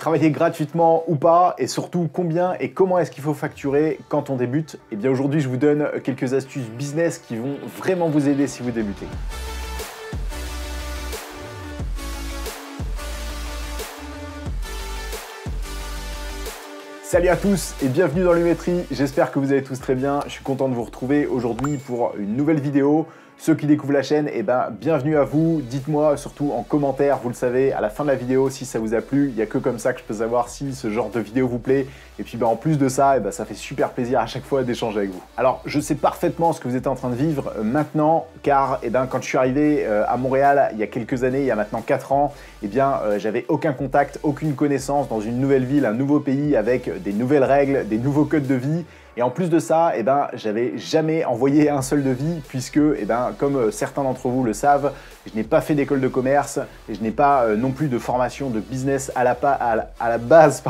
Travailler gratuitement ou pas, et surtout combien et comment est-ce qu'il faut facturer quand on débute? Eh bien aujourd'hui je vous donne quelques astuces business qui vont vraiment vous aider si vous débutez. Salut à tous et bienvenue dans Lumétrie, j'espère que vous allez tous très bien, je suis content de vous retrouver aujourd'hui pour une nouvelle vidéo. Ceux qui découvrent la chaîne, eh ben, bienvenue à vous. Dites-moi surtout en commentaire, vous le savez, à la fin de la vidéo, si ça vous a plu. Il n'y a que comme ça que je peux savoir si ce genre de vidéo vous plaît. Et puis en plus de ça, ça fait super plaisir à chaque fois d'échanger avec vous. Alors, je sais parfaitement ce que vous êtes en train de vivre maintenant, car quand je suis arrivé à Montréal il y a quelques années, il y a maintenant 4 ans, j'avais aucun contact, aucune connaissance dans une nouvelle ville, un nouveau pays avec des nouvelles règles, des nouveaux codes de vie. Et en plus de ça, j'avais jamais envoyé un seul devis puisque, comme certains d'entre vous le savent, je n'ai pas fait d'école de commerce et je n'ai pas non plus de formation de business à la base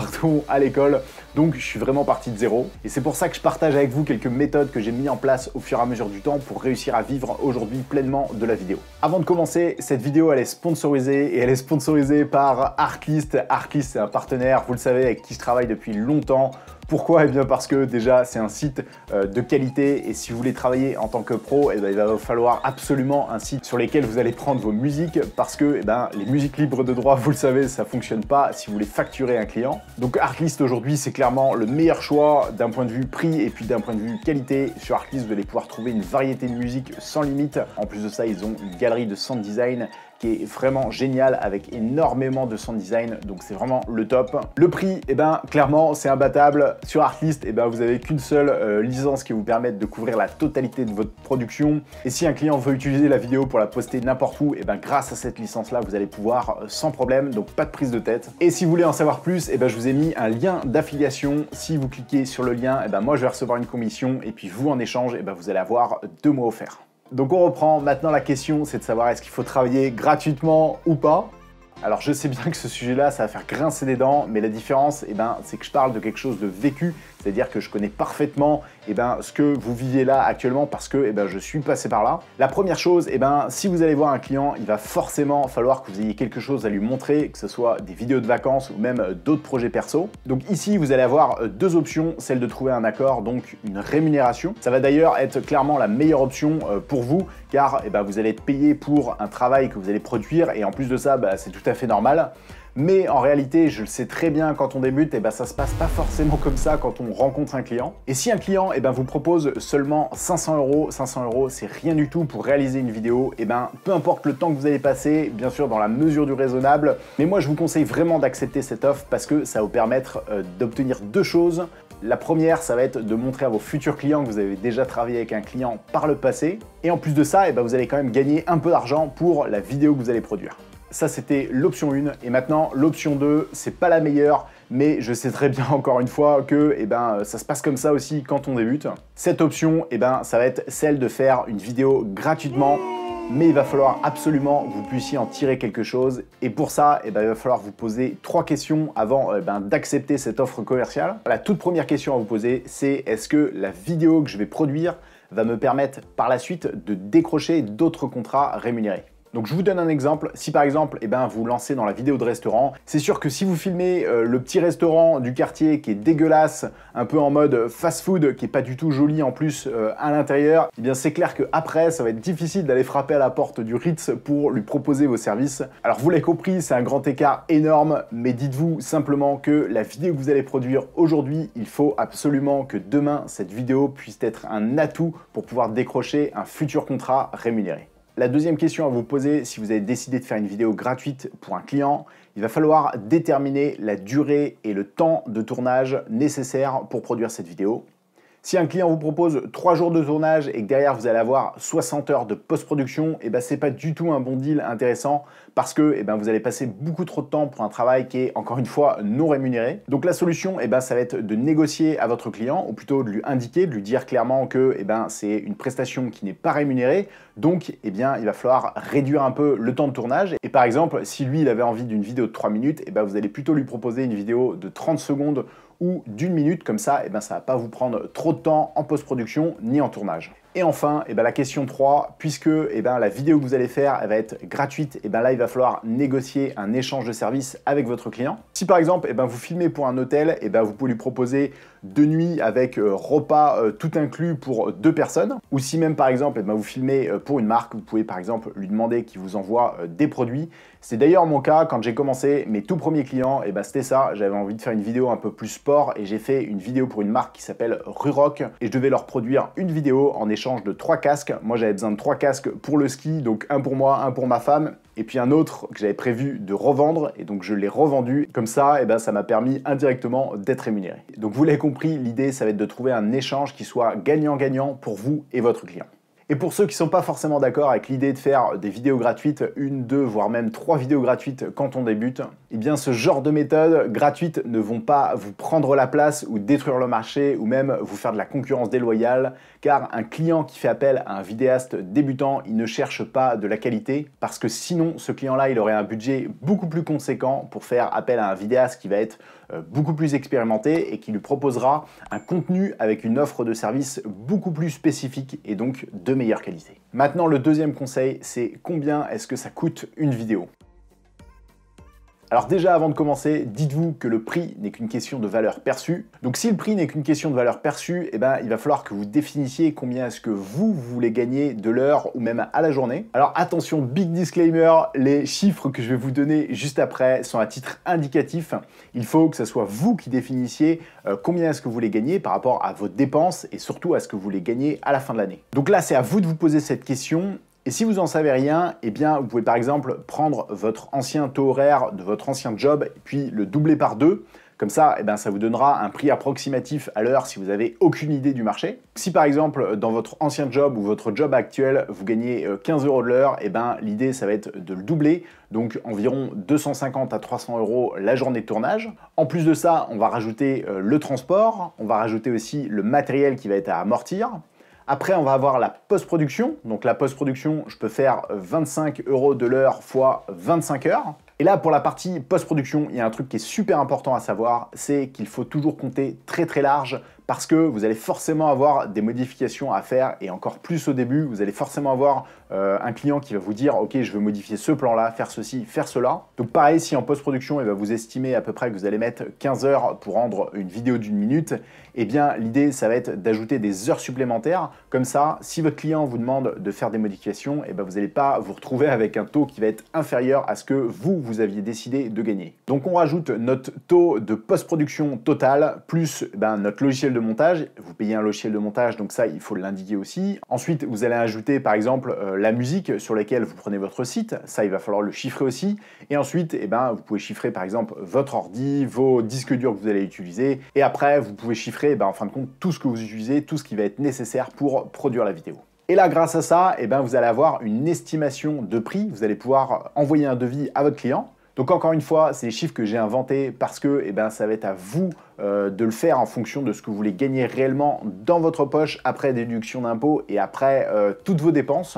à l'école. Donc, je suis vraiment parti de zéro. Et c'est pour ça que je partage avec vous quelques méthodes que j'ai mis en place au fur et à mesure du temps pour réussir à vivre aujourd'hui pleinement de la vidéo. Avant de commencer, cette vidéo, elle est sponsorisée et elle est sponsorisée par Artlist. Artlist, c'est un partenaire, vous le savez, avec qui je travaille depuis longtemps. Pourquoi? Eh bien parce que déjà c'est un site de qualité et si vous voulez travailler en tant que pro, il va vous falloir absolument un site sur lequel vous allez prendre vos musiques parce que les musiques libres de droit, vous le savez, ça fonctionne pas si vous voulez facturer un client. Donc Artlist aujourd'hui c'est clairement le meilleur choix d'un point de vue prix et puis d'un point de vue qualité. Sur Artlist vous allez pouvoir trouver une variété de musique sans limite. En plus de ça ils ont une galerie de sound design qui est vraiment génial avec énormément de sound design, donc c'est vraiment le top. Le prix, clairement c'est imbattable. Sur Artlist, vous avez qu'une seule licence qui vous permet de couvrir la totalité de votre production. Et si un client veut utiliser la vidéo pour la poster n'importe où, grâce à cette licence-là, vous allez pouvoir sans problème, donc pas de prise de tête. Et si vous voulez en savoir plus, je vous ai mis un lien d'affiliation. Si vous cliquez sur le lien, moi je vais recevoir une commission et puis vous en échange, vous allez avoir 2 mois offerts. Donc on reprend, maintenant la question c'est de savoir est-ce qu'il faut travailler gratuitement ou pas. Alors je sais bien que ce sujet-là, ça va faire grincer des dents, mais la différence, c'est que je parle de quelque chose de vécu, c'est-à-dire que je connais parfaitement ce que vous vivez là actuellement parce que je suis passé par là. La première chose, si vous allez voir un client, il va forcément falloir que vous ayez quelque chose à lui montrer, que ce soit des vidéos de vacances ou même d'autres projets perso. Donc ici, vous allez avoir 2 options, celle de trouver un accord, donc une rémunération. Ça va d'ailleurs être clairement la meilleure option pour vous, car vous allez être payé pour un travail que vous allez produire et en plus de ça, c'est tout à fait normal. Mais en réalité, je le sais très bien, quand on débute, ça se passe pas forcément comme ça quand on rencontre un client. Et si un client vous propose seulement 500 €, c'est rien du tout pour réaliser une vidéo, peu importe le temps que vous allez passer, bien sûr dans la mesure du raisonnable, mais moi je vous conseille vraiment d'accepter cette offre parce que ça va vous permettre d'obtenir 2 choses. La première, ça va être de montrer à vos futurs clients que vous avez déjà travaillé avec un client par le passé. Et en plus de ça, vous allez quand même gagner un peu d'argent pour la vidéo que vous allez produire. Ça, c'était l'option 1. Et maintenant, l'option 2, c'est pas la meilleure, mais je sais très bien encore une fois que ça se passe comme ça aussi quand on débute. Cette option, ça va être celle de faire une vidéo gratuitement, mais il va falloir absolument que vous puissiez en tirer quelque chose. Et pour ça, il va falloir vous poser 3 questions avant d'accepter cette offre commerciale. La toute première question à vous poser, c'est est-ce que la vidéo que je vais produire va me permettre par la suite de décrocher d'autres contrats rémunérés? Donc je vous donne un exemple, si par exemple vous lancez dans la vidéo de restaurant, c'est sûr que si vous filmez le petit restaurant du quartier qui est dégueulasse, un peu en mode fast-food, qui est pas du tout joli en plus à l'intérieur, c'est clair qu'après ça va être difficile d'aller frapper à la porte du Ritz pour lui proposer vos services. Alors vous l'avez compris, c'est un grand écart énorme, mais dites-vous simplement que la vidéo que vous allez produire aujourd'hui, il faut absolument que demain cette vidéo puisse être un atout pour pouvoir décrocher un futur contrat rémunéré. La deuxième question à vous poser, si vous avez décidé de faire une vidéo gratuite pour un client, il va falloir déterminer la durée et le temps de tournage nécessaire pour produire cette vidéo. Si un client vous propose 3 jours de tournage et que derrière vous allez avoir 60 heures de post-production, c'est pas du tout un bon deal intéressant parce que vous allez passer beaucoup trop de temps pour un travail qui est encore une fois non rémunéré. Donc la solution, ça va être de négocier à votre client ou plutôt de lui indiquer, de lui dire clairement que c'est une prestation qui n'est pas rémunérée. Donc il va falloir réduire un peu le temps de tournage. Et par exemple, si lui il avait envie d'une vidéo de 3 minutes, vous allez plutôt lui proposer une vidéo de 30 secondes ou d'1 minute, comme ça, ça va pas vous prendre trop de temps en post-production ni en tournage. Et enfin, la question 3, puisque la vidéo que vous allez faire elle va être gratuite, là il va falloir négocier un échange de services avec votre client. Si par exemple vous filmez pour un hôtel, vous pouvez lui proposer 2 nuits avec repas tout inclus pour 2 personnes. Ou si même par exemple vous filmez pour une marque, vous pouvez par exemple lui demander qu'il vous envoie des produits. C'est d'ailleurs mon cas quand j'ai commencé mes tout premiers clients, c'était ça, j'avais envie de faire une vidéo un peu plus sport et j'ai fait une vidéo pour une marque qui s'appelle Rurock et je devais leur produire une vidéo en échange de 3 casques. Moi j'avais besoin de 3 casques pour le ski, donc un pour moi, un pour ma femme et puis un autre que j'avais prévu de revendre et donc je l'ai revendu. Comme ça, ça m'a permis indirectement d'être rémunéré. Donc vous l'avez compris, l'idée ça va être de trouver un échange qui soit gagnant-gagnant pour vous et votre client. Et pour ceux qui ne sont pas forcément d'accord avec l'idée de faire des vidéos gratuites, 1, 2, voire même 3 vidéos gratuites quand on débute, ce genre de méthodes gratuites ne vont pas vous prendre la place ou détruire le marché ou même vous faire de la concurrence déloyale, car un client qui fait appel à un vidéaste débutant, il ne cherche pas de la qualité, parce que sinon, ce client-là, il aurait un budget beaucoup plus conséquent pour faire appel à un vidéaste qui va être beaucoup plus expérimenté et qui lui proposera un contenu avec une offre de service beaucoup plus spécifique et donc de meilleure qualité. Maintenant, le deuxième conseil, c'est combien est-ce que ça coûte une vidéo ? Alors déjà, avant de commencer, dites-vous que le prix n'est qu'une question de valeur perçue. Donc si le prix n'est qu'une question de valeur perçue, il va falloir que vous définissiez combien est-ce que vous voulez gagner de l'heure ou même à la journée. Alors attention, big disclaimer, les chiffres que je vais vous donner juste après sont à titre indicatif. Il faut que ce soit vous qui définissiez combien est-ce que vous voulez gagner par rapport à vos dépenses et surtout à ce que vous voulez gagner à la fin de l'année. Donc là, c'est à vous de vous poser cette question. Et si vous n'en savez rien, vous pouvez par exemple prendre votre ancien taux horaire de votre ancien job et puis le doubler par 2. Comme ça, ça vous donnera un prix approximatif à l'heure si vous n'avez aucune idée du marché. Si par exemple, dans votre ancien job ou votre job actuel, vous gagnez 15 € de l'heure, l'idée, ça va être de le doubler, donc environ 250 à 300 € la journée de tournage. En plus de ça, on va rajouter le transport, on va rajouter aussi le matériel qui va être à amortir. Après, on va avoir la post-production. Donc la post-production, je peux faire 25 € de l'heure fois 25 heures. Et là, pour la partie post-production, il y a un truc qui est super important à savoir, c'est qu'il faut toujours compter très très large parce que vous allez forcément avoir des modifications à faire et encore plus au début, vous allez forcément avoir un client qui va vous dire « Ok, je veux modifier ce plan-là, faire ceci, faire cela ». Donc pareil, si en post-production, vous estimez à peu près que vous allez mettre 15 heures pour rendre une vidéo d'1 minute, l'idée, ça va être d'ajouter des heures supplémentaires. Comme ça, si votre client vous demande de faire des modifications, vous n'allez pas vous retrouver avec un taux qui va être inférieur à ce que vous aviez décidé de gagner. Donc on rajoute notre taux de post-production total plus notre logiciel de montage. Vous payez un logiciel de montage, donc ça, il faut l'indiquer aussi. Ensuite, vous allez ajouter par exemple la musique sur laquelle vous prenez votre site. Ça, il va falloir le chiffrer aussi. Et ensuite, vous pouvez chiffrer par exemple votre ordi, vos disques durs que vous allez utiliser. Et après, vous pouvez chiffrer en fin de compte tout ce que vous utilisez, tout ce qui va être nécessaire pour produire la vidéo. Et là, grâce à ça, vous allez avoir une estimation de prix. Vous allez pouvoir envoyer un devis à votre client. Donc encore une fois, c'est les chiffres que j'ai inventés parce que ça va être à vous de le faire en fonction de ce que vous voulez gagner réellement dans votre poche après déduction d'impôts et après toutes vos dépenses.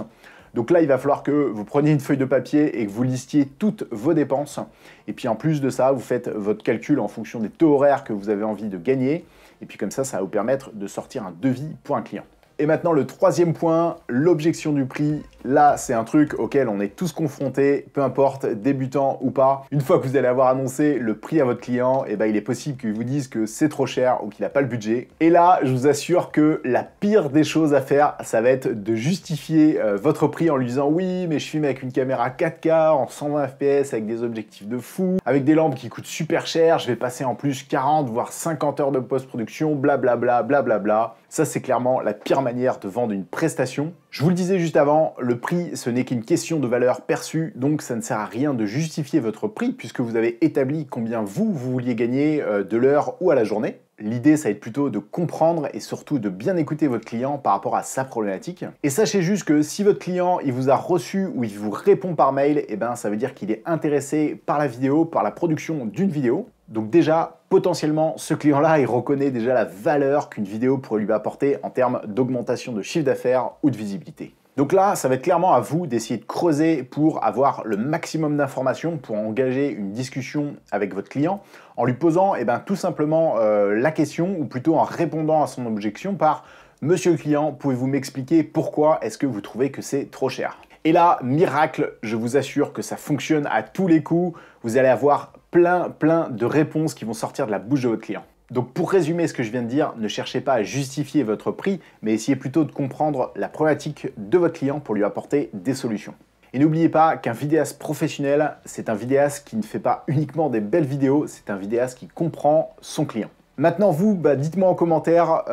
Donc là, il va falloir que vous preniez une feuille de papier et que vous listiez toutes vos dépenses. Et puis en plus de ça, vous faites votre calcul en fonction des taux horaires que vous avez envie de gagner. Et puis comme ça va vous permettre de sortir un devis pour un client. Et maintenant, le troisième point, l'objection du prix. Là, c'est un truc auquel on est tous confrontés, peu importe, débutant ou pas. Une fois que vous allez avoir annoncé le prix à votre client, il est possible qu'il vous dise que c'est trop cher ou qu'il n'a pas le budget. Et là, je vous assure que la pire des choses à faire, ça va être de justifier votre prix en lui disant « Oui, mais je filme avec une caméra 4K en 120 fps avec des objectifs de fou, avec des lampes qui coûtent super cher, je vais passer en plus 40 voire 50 heures de post-production, blablabla, blablabla. » Ça, c'est clairement la pire manière de vendre une prestation. Je vous le disais juste avant, le prix, ce n'est qu'une question de valeur perçue, donc ça ne sert à rien de justifier votre prix puisque vous avez établi combien vous vouliez gagner de l'heure ou à la journée. L'idée, ça va être plutôt de comprendre et surtout de bien écouter votre client par rapport à sa problématique. Et sachez juste que si votre client, il vous a reçu ou il vous répond par mail, ça veut dire qu'il est intéressé par la vidéo, par la production d'une vidéo. Donc déjà, potentiellement, ce client-là, il reconnaît déjà la valeur qu'une vidéo pourrait lui apporter en termes d'augmentation de chiffre d'affaires ou de visibilité. Donc là, ça va être clairement à vous d'essayer de creuser pour avoir le maximum d'informations pour engager une discussion avec votre client en lui posant tout simplement la question ou plutôt en répondant à son objection par Monsieur le client, pouvez-vous m'expliquer pourquoi est-ce que vous trouvez que c'est trop cher? Et là, miracle, je vous assure que ça fonctionne à tous les coups. Vous allez avoir plein de réponses qui vont sortir de la bouche de votre client. Donc pour résumer ce que je viens de dire, ne cherchez pas à justifier votre prix, mais essayez plutôt de comprendre la problématique de votre client pour lui apporter des solutions. Et n'oubliez pas qu'un vidéaste professionnel, c'est un vidéaste qui ne fait pas uniquement des belles vidéos, c'est un vidéaste qui comprend son client. Maintenant, vous, dites-moi en commentaire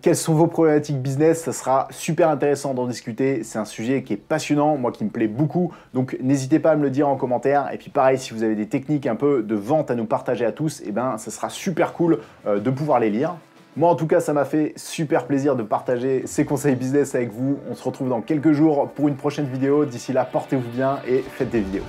quelles sont vos problématiques business. Ça sera super intéressant d'en discuter. C'est un sujet qui est passionnant, moi qui me plaît beaucoup. Donc, n'hésitez pas à me le dire en commentaire. Et puis, pareil, si vous avez des techniques un peu de vente à nous partager à tous, ça sera super cool de pouvoir les lire. Moi, en tout cas, ça m'a fait super plaisir de partager ces conseils business avec vous. On se retrouve dans quelques jours pour une prochaine vidéo. D'ici là, portez-vous bien et faites des vidéos.